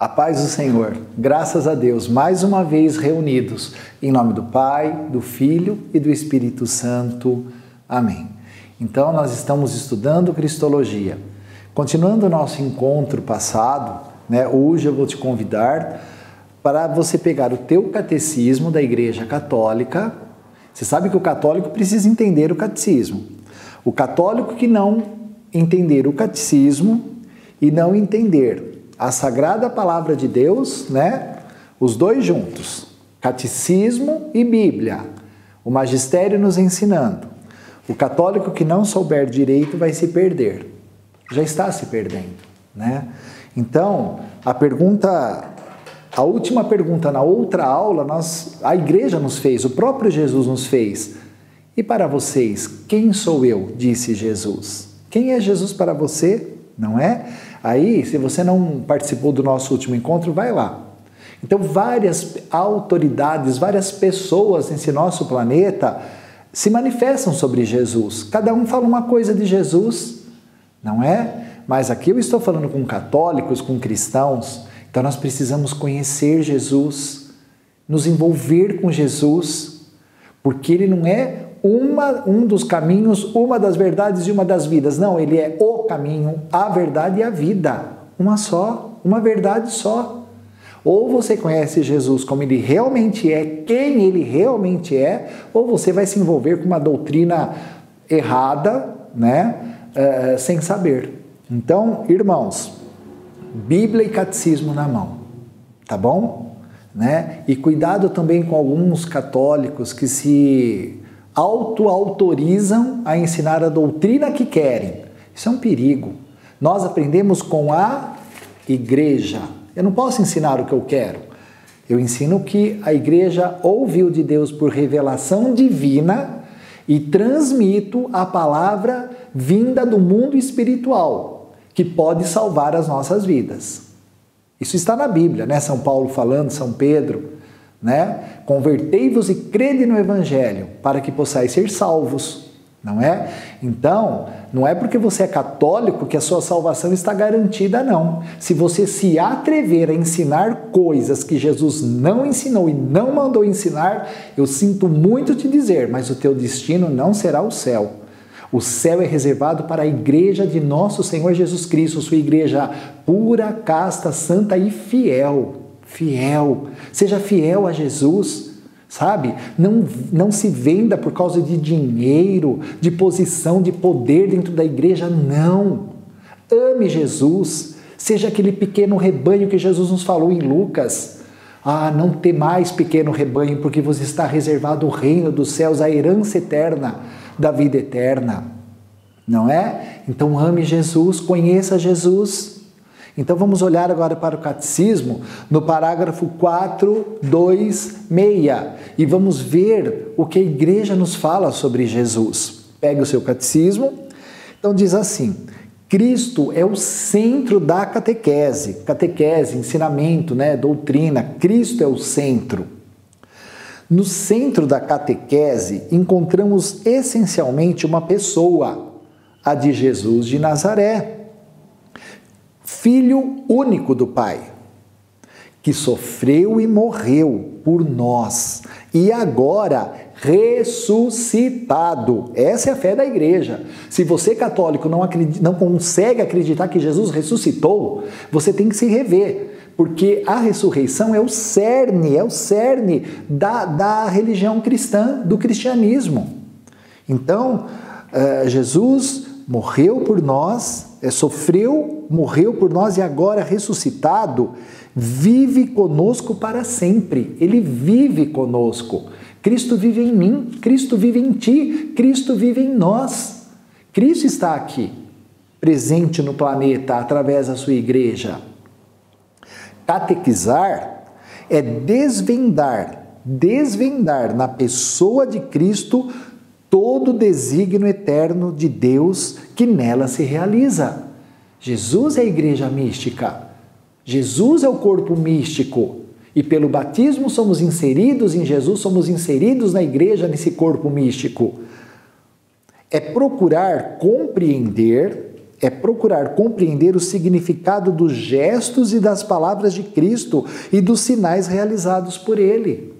A paz do Senhor, graças a Deus, mais uma vez reunidos, em nome do Pai, do Filho e do Espírito Santo. Amém. Então, nós estamos estudando Cristologia. Continuando o nosso encontro passado, hoje eu vou te convidar para você pegar o teu catecismo da Igreja Católica. Você sabe que o católico precisa entender o catecismo. O católico que não entender o catecismo e não entender a Sagrada Palavra de Deus, os dois juntos, catecismo e Bíblia, o magistério nos ensinando. O católico que não souber direito vai se perder, já está se perdendo, Então, a última pergunta na outra aula, a igreja nos fez, o próprio Jesus nos fez. E para vocês, quem sou eu? Disse Jesus. Quem é Jesus para você? Não é? Aí, se você não participou do nosso último encontro, vai lá. Então, várias autoridades, várias pessoas nesse nosso planeta se manifestam sobre Jesus. Cada um fala uma coisa de Jesus, não é? Mas aqui eu estou falando com católicos, com cristãos. Então, nós precisamos conhecer Jesus, nos envolver com Jesus, porque Ele não é um dos caminhos, uma das verdades e uma das vidas. Não, Ele é o caminho, a verdade e a vida. Uma só, uma verdade só. Ou você conhece Jesus como Ele realmente é, quem Ele realmente é, ou você vai se envolver com uma doutrina errada, sem saber. Então, irmãos, Bíblia e catecismo na mão, tá bom? E cuidado também com alguns católicos que se autorizam a ensinar a doutrina que querem. Isso é um perigo. Nós aprendemos com a igreja. Eu não posso ensinar o que eu quero. Eu ensino o que a igreja ouviu de Deus por revelação divina e transmito a palavra vinda do mundo espiritual, que pode salvar as nossas vidas. Isso está na Bíblia, São Paulo falando, São Pedro, Convertei-vos e crede no Evangelho, para que possais ser salvos, não é? Então, não é porque você é católico que a sua salvação está garantida, não. Se você se atrever a ensinar coisas que Jesus não ensinou e não mandou ensinar, eu sinto muito te dizer, mas o teu destino não será o céu. O céu é reservado para a igreja de nosso Senhor Jesus Cristo, sua igreja pura, casta, santa e fiel. Fiel. Seja fiel a Jesus, sabe? Não se venda por causa de dinheiro, de posição, de poder dentro da igreja, não. Ame Jesus. Seja aquele pequeno rebanho que Jesus nos falou em Lucas. Não temais, pequeno rebanho, porque vos está reservado o reino dos céus, a herança eterna da vida eterna, não é? Então ame Jesus, conheça Jesus. Então vamos olhar agora para o catecismo no parágrafo 426 e vamos ver o que a igreja nos fala sobre Jesus. Pegue o seu catecismo. Então diz assim: Cristo é o centro da catequese, ensinamento, doutrina. Cristo é o centro. No centro da catequese, encontramos essencialmente uma pessoa, a de Jesus de Nazaré, Filho único do Pai, que sofreu e morreu por nós, e agora ressuscitado. Essa é a fé da igreja. Se você, católico, não consegue acreditar que Jesus ressuscitou, você tem que se rever. Porque a ressurreição é o cerne da religião cristã, do cristianismo. Então, Jesus morreu por nós, sofreu, morreu por nós e agora ressuscitado, vive conosco para sempre. Ele vive conosco. Cristo vive em mim, Cristo vive em ti, Cristo vive em nós. Cristo está aqui, presente no planeta através da sua igreja. Catequizar é desvendar na pessoa de Cristo todo o desígnio eterno de Deus que nela se realiza. Jesus é a igreja mística. Jesus é o corpo místico. E pelo batismo somos inseridos em Jesus, somos inseridos na igreja, nesse corpo místico. É procurar compreender é procurar compreender o significado dos gestos e das palavras de Cristo e dos sinais realizados por Ele.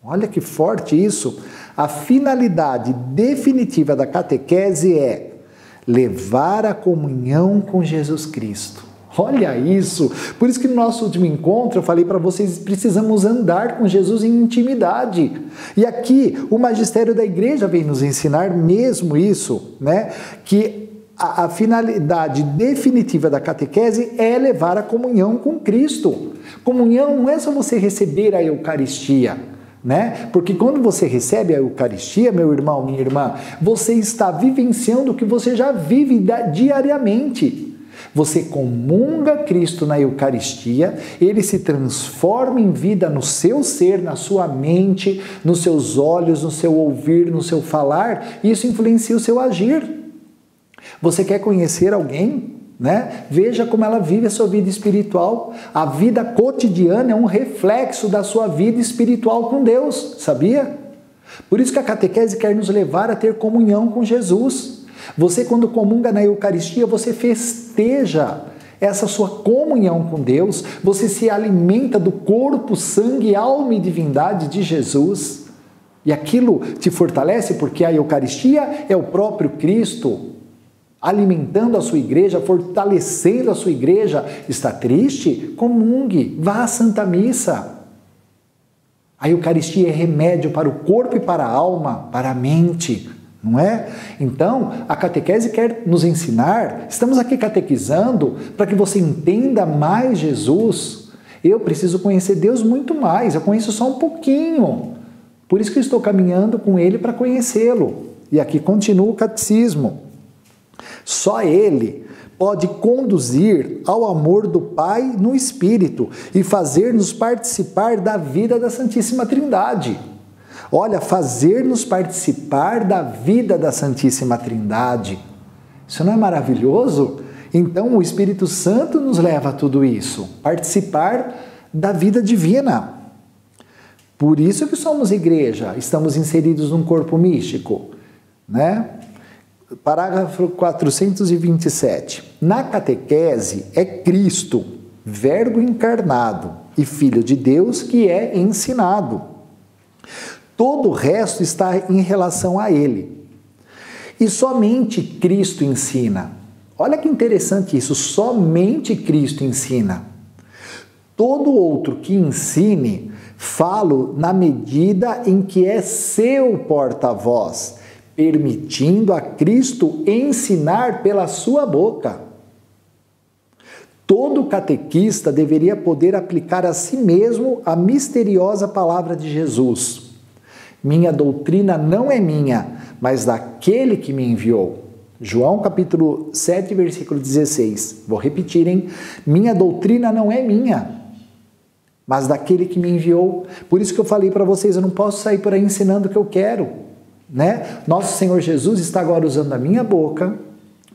Olha que forte isso! A finalidade definitiva da catequese é levar a comunhão com Jesus Cristo. Olha isso! Por isso que no nosso último encontro eu falei para vocês, precisamos andar com Jesus em intimidade. E aqui o magistério da igreja vem nos ensinar mesmo isso, né? Que a finalidade definitiva da catequese é levar a comunhão com Cristo. Comunhão não é só você receber a Eucaristia, né? Porque quando você recebe a Eucaristia, meu irmão, minha irmã, você está vivenciando o que você já vive diariamente. Você comunga Cristo na Eucaristia, Ele se transforma em vida no seu ser, na sua mente, nos seus olhos, no seu ouvir, no seu falar, e isso influencia o seu agir. Você quer conhecer alguém? Né? Veja como ela vive a sua vida espiritual. A vida cotidiana é um reflexo da sua vida espiritual com Deus, sabia? Por isso que a catequese quer nos levar a ter comunhão com Jesus. Você, quando comunga na Eucaristia, você festeja essa sua comunhão com Deus, você se alimenta do corpo, sangue, alma e divindade de Jesus. E aquilo te fortalece porque a Eucaristia é o próprio Cristo alimentando a sua igreja, fortalecendo a sua igreja. Está triste? Comungue, vá à Santa Missa. A Eucaristia é remédio para o corpo e para a alma, para a mente, não é? Então, a catequese quer nos ensinar, estamos aqui catequizando para que você entenda mais Jesus. Eu preciso conhecer Deus muito mais, eu conheço só um pouquinho. Por isso que eu estou caminhando com Ele para conhecê-lo. E aqui continua o catecismo. Só Ele pode conduzir ao amor do Pai no Espírito e fazer-nos participar da vida da Santíssima Trindade. Olha, fazer-nos participar da vida da Santíssima Trindade. Isso não é maravilhoso? Então o Espírito Santo nos leva a tudo isso, participar da vida divina. Por isso que somos igreja, estamos inseridos num corpo místico, né? Parágrafo 427. Na catequese é Cristo, Verbo encarnado e Filho de Deus, que é ensinado. Todo o resto está em relação a Ele. E somente Cristo ensina. Olha que interessante isso, somente Cristo ensina. Todo outro que ensine, falo na medida em que é seu porta-voz, permitindo a Cristo ensinar pela sua boca. Todo catequista deveria poder aplicar a si mesmo a misteriosa palavra de Jesus. Minha doutrina não é minha, mas daquele que me enviou. João capítulo 7, versículo 16. Vou repetir, hein? Minha doutrina não é minha, mas daquele que me enviou. Por isso que eu falei para vocês, eu não posso sair por aí ensinando o que eu quero, né? Nosso Senhor Jesus está agora usando a minha boca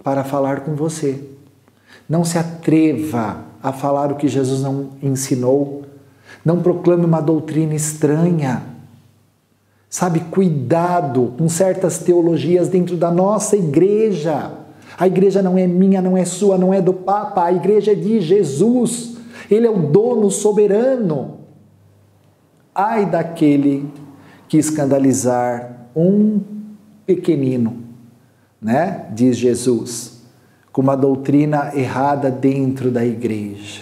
para falar com você. Não se atreva a falar o que Jesus não ensinou. Não proclame uma doutrina estranha. Sabe, cuidado com certas teologias dentro da nossa igreja. A igreja não é minha, não é sua, não é do Papa. A igreja é de Jesus. Ele é o dono soberano. Ai daquele que escandalizar um pequenino, né? Diz Jesus, com uma doutrina errada dentro da igreja.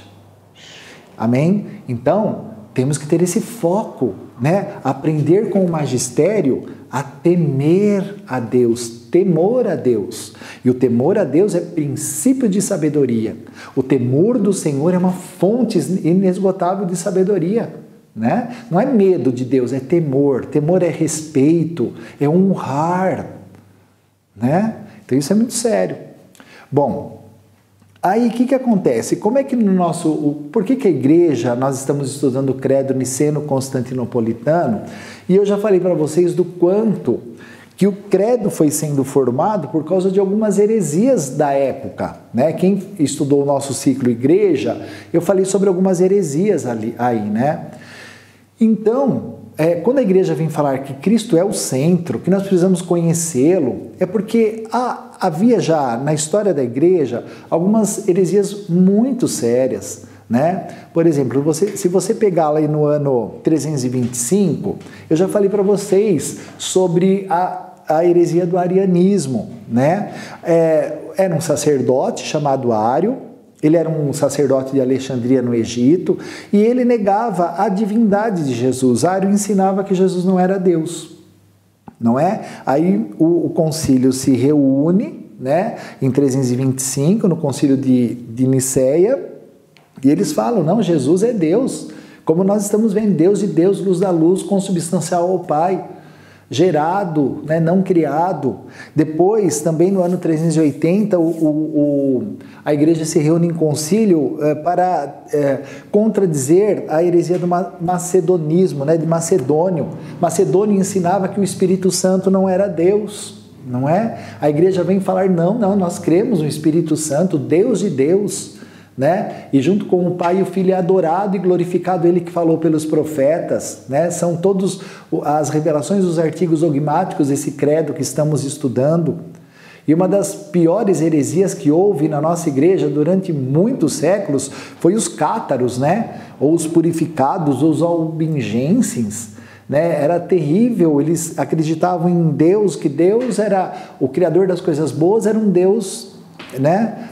Amém? Então, temos que ter esse foco, né? Aprender com o magistério a temer a Deus, temor a Deus. E o temor a Deus é princípio de sabedoria. O temor do Senhor é uma fonte inesgotável de sabedoria, né? Não é medo de Deus, é temor. Temor é respeito, é honrar, né? Então isso é muito sério. Bom, aí o que acontece? Como é que no nosso... Por que a igreja, nós estamos estudando o credo niceno-constantinopolitano, e eu já falei para vocês do quanto que o credo foi sendo formado por causa de algumas heresias da época, né? Quem estudou o nosso ciclo igreja, eu falei sobre algumas heresias aí, né? Então, quando a igreja vem falar que Cristo é o centro, que nós precisamos conhecê-lo, é porque havia já na história da igreja algumas heresias muito sérias, né? Por exemplo, se você pegar lá no ano 325, eu já falei para vocês sobre a heresia do arianismo, né? Era um sacerdote chamado Ário. Ele era um sacerdote de Alexandria, no Egito, e ele negava a divindade de Jesus. Ário ensinava que Jesus não era Deus, não é? Aí o concílio se reúne, né, em 325, no concílio de Niceia, e eles falam, não, Jesus é Deus, como nós estamos vendo, Deus de Deus, luz da luz, consubstancial ao Pai, gerado, né, não criado. Depois, também no ano 380, a igreja se reúne em concílio para contradizer a heresia do macedonismo, né, de Macedônio. Macedônio ensinava que o Espírito Santo não era Deus, não é? A igreja vem falar, não, nós cremos no Espírito Santo, Deus de Deus, né? E junto com o Pai e o Filho é adorado e glorificado ele que falou pelos profetas, né? São todas as revelações dos artigos dogmáticos desse credo que estamos estudando. E uma das piores heresias que houve na nossa igreja durante muitos séculos foi os cátaros, né? Ou os purificados, ou os albigenses, né? Era terrível, eles acreditavam em Deus, que Deus era o criador das coisas boas, era um Deus, né?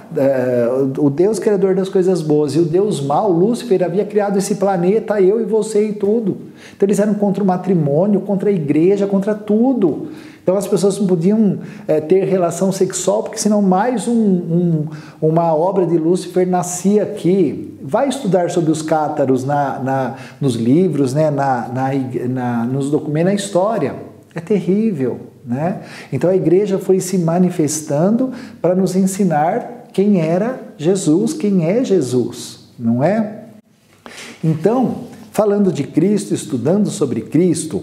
O Deus criador das coisas boas, e o Deus mau, Lúcifer, havia criado esse planeta, eu e você e tudo. Então eles eram contra o matrimônio, contra a igreja, contra tudo. Então as pessoas não podiam ter relação sexual, porque senão mais uma obra de Lúcifer nascia aqui. Vai estudar sobre os cátaros nos livros, né? Nos documentos, na história. É terrível, né? Então a igreja foi se manifestando para nos ensinar quem era Jesus, quem é Jesus, não é? Então, falando de Cristo, estudando sobre Cristo,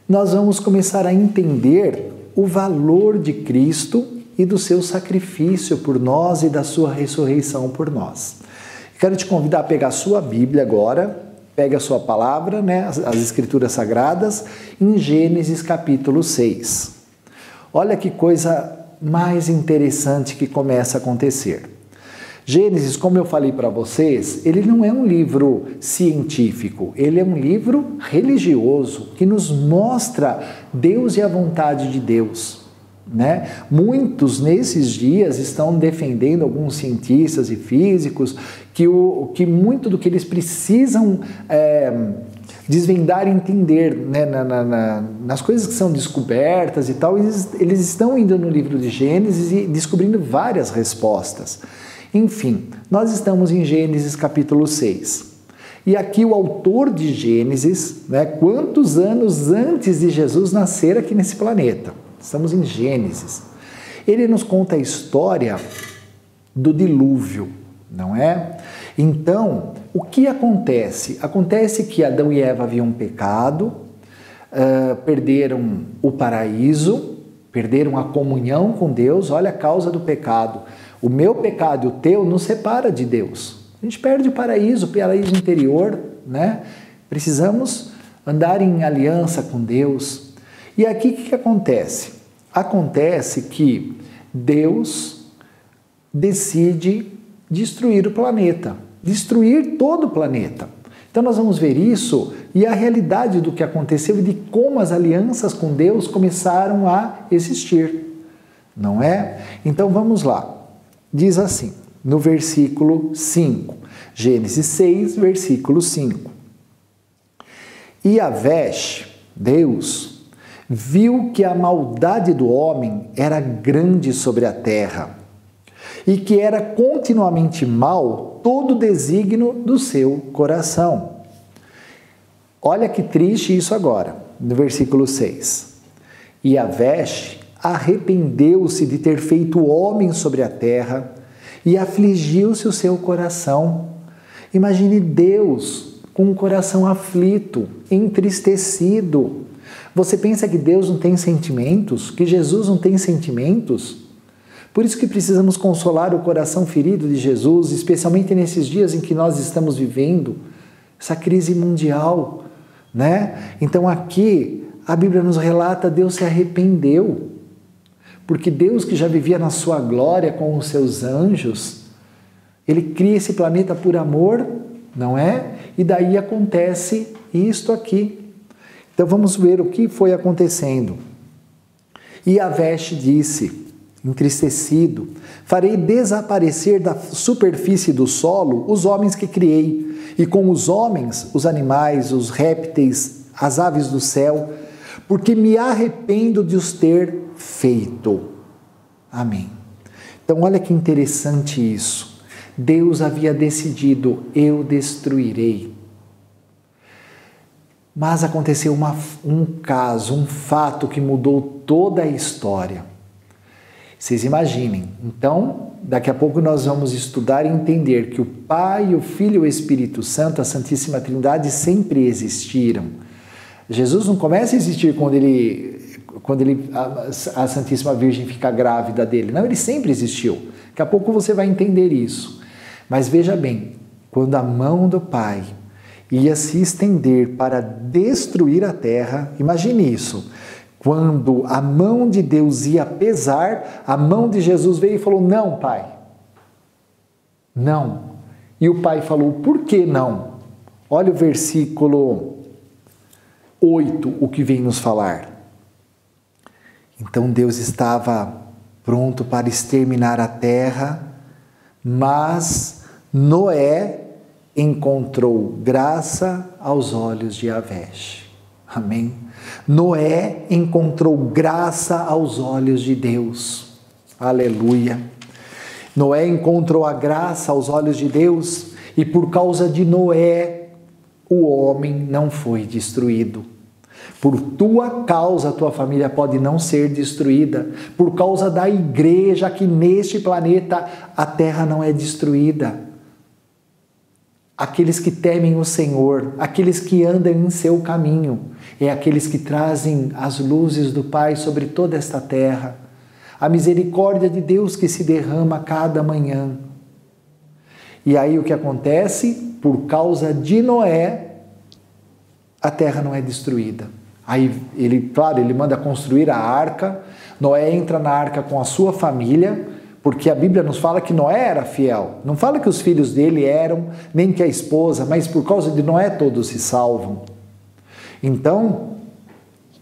nós vamos começar a entender o valor de Cristo e do seu sacrifício por nós e da sua ressurreição por nós. Quero te convidar a pegar a sua Bíblia agora, pega a sua palavra, né, as Escrituras Sagradas, em Gênesis capítulo 6. Olha que coisa mais interessante que começa a acontecer. Gênesis, como eu falei para vocês, ele não é um livro científico, ele é um livro religioso que nos mostra Deus e a vontade de Deus, né? Muitos nesses dias estão defendendo, alguns cientistas e físicos, que muito do que eles precisam desvendar e entender, né, nas coisas que são descobertas e tal, eles estão indo no livro de Gênesis e descobrindo várias respostas. Enfim, nós estamos em Gênesis capítulo 6. E aqui o autor de Gênesis, né, quantos anos antes de Jesus nascer aqui nesse planeta? Estamos em Gênesis. Ele nos conta a história do dilúvio, não é? Então, o que acontece? Acontece que Adão e Eva haviam pecado, perderam o paraíso, perderam a comunhão com Deus. Olha a causa do pecado. O meu pecado e o teu nos separa de Deus. A gente perde o paraíso interior, né? Precisamos andar em aliança com Deus. E aqui o que acontece? Acontece que Deus decide destruir o planeta, destruir todo o planeta. Então nós vamos ver isso e a realidade do que aconteceu e de como as alianças com Deus começaram a existir, não é? Então vamos lá. Diz assim, no versículo 5, Gênesis 6, versículo 5. E Yahvé, Deus, viu que a maldade do homem era grande sobre a terra e que era continuamente mal todo o desígnio do seu coração. Olha que triste isso agora, no versículo 6. E Yahvé arrependeu-se de ter feito o homem sobre a terra e afligiu-se o seu coração. Imagine Deus com um coração aflito, entristecido. Você pensa que Deus não tem sentimentos? Que Jesus não tem sentimentos? Por isso que precisamos consolar o coração ferido de Jesus, especialmente nesses dias em que nós estamos vivendo essa crise mundial, né? Então aqui a Bíblia nos relata Deus se arrependeu, porque Deus que já vivia na sua glória com os seus anjos, Ele cria esse planeta por amor, não é? E daí acontece isto aqui. Então vamos ver o que foi acontecendo. E Yahvé disse, entristecido, farei desaparecer da superfície do solo os homens que criei, e com os homens, os animais, os répteis, as aves do céu, porque me arrependo de os ter feito. Amém. Então olha que interessante isso. Deus havia decidido, eu destruirei. Mas aconteceu um caso, um fato que mudou toda a história. Vocês imaginem. Então, daqui a pouco nós vamos estudar e entender que o Pai, o Filho e o Espírito Santo, a Santíssima Trindade, sempre existiram. Jesus não começa a existir quando a Santíssima Virgem fica grávida dele. Não, ele sempre existiu. Daqui a pouco você vai entender isso. Mas veja bem, quando a mão do Pai ia se estender para destruir a terra, imagine isso. Quando a mão de Deus ia pesar, a mão de Jesus veio e falou, não, Pai, não. E o Pai falou, por que não? Olha o versículo 8, o que vem nos falar. Então Deus estava pronto para exterminar a terra, mas Noé encontrou graça aos olhos de Yahvé. Amém? Noé encontrou graça aos olhos de Deus. Aleluia. Noé encontrou a graça aos olhos de Deus e por causa de Noé, o homem não foi destruído. Por tua causa, a tua família pode não ser destruída. Por causa da igreja aqui neste planeta, a terra não é destruída. Aqueles que temem o Senhor, aqueles que andam em seu caminho, é aqueles que trazem as luzes do Pai sobre toda esta terra. A misericórdia de Deus que se derrama cada manhã. E aí o que acontece? Por causa de Noé, a terra não é destruída. Aí ele manda construir a arca. Noé entra na arca com a sua família, porque a Bíblia nos fala que Noé era fiel. Não fala que os filhos dele eram, nem que a esposa, mas por causa de Noé todos se salvam. Então,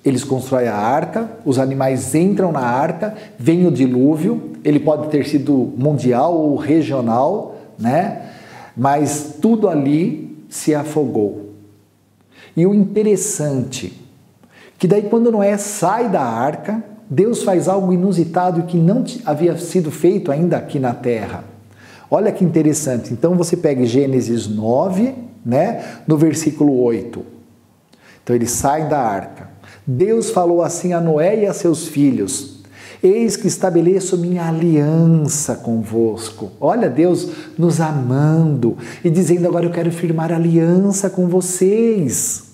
eles constroem a arca, os animais entram na arca, vem o dilúvio, ele pode ter sido mundial ou regional, né? Mas tudo ali se afogou. E o interessante, que daí quando Noé sai da arca, Deus faz algo inusitado que não havia sido feito ainda aqui na terra. Olha que interessante. Então você pega Gênesis 9, né, no versículo 8. Então eles saem da arca. Deus falou assim a Noé e a seus filhos: eis que estabeleço minha aliança convosco. Olha Deus nos amando e dizendo, agora eu quero firmar aliança com vocês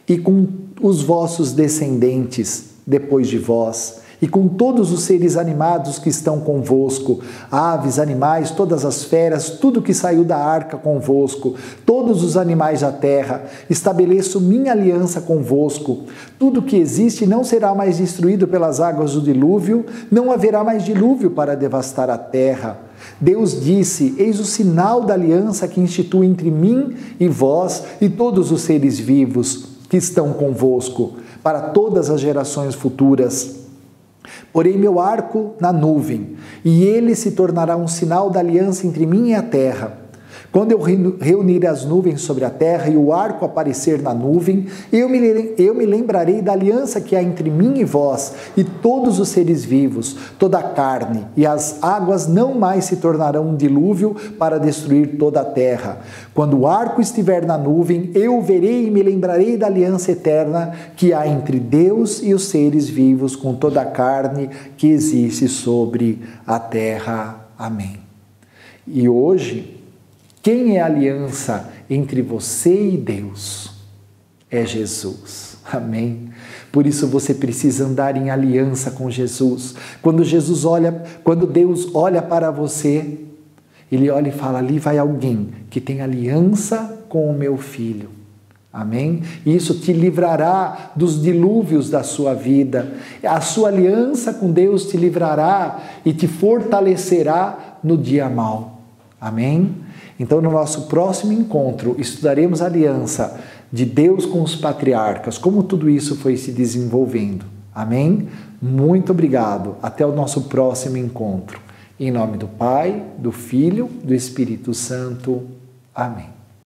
e com os vossos descendentes depois de vós, e com todos os seres animados que estão convosco, aves, animais, todas as feras, tudo que saiu da arca convosco, todos os animais da terra, estabeleço minha aliança convosco. Tudo que existe não será mais destruído pelas águas do dilúvio, não haverá mais dilúvio para devastar a terra. Deus disse, eis o sinal da aliança que instituo entre mim e vós e todos os seres vivos que estão convosco, para todas as gerações futuras. Porei meu arco na nuvem, e ele se tornará um sinal da aliança entre mim e a terra. Quando eu reunir as nuvens sobre a terra e o arco aparecer na nuvem, eu me lembrarei da aliança que há entre mim e vós, e todos os seres vivos, toda a carne, e as águas não mais se tornarão um dilúvio para destruir toda a terra. Quando o arco estiver na nuvem, eu verei e me lembrarei da aliança eterna que há entre Deus e os seres vivos, com toda a carne que existe sobre a terra. Amém. E hoje, quem é a aliança entre você e Deus? É Jesus. Amém? Por isso você precisa andar em aliança com Jesus. Quando Deus olha para você, Ele olha e fala, ali vai alguém que tem aliança com o meu filho. Amém? Isso te livrará dos dilúvios da sua vida. A sua aliança com Deus te livrará e te fortalecerá no dia mau. Amém? Então, no nosso próximo encontro, estudaremos a aliança de Deus com os patriarcas, como tudo isso foi se desenvolvendo. Amém? Muito obrigado. Até o nosso próximo encontro. Em nome do Pai, do Filho, do Espírito Santo. Amém.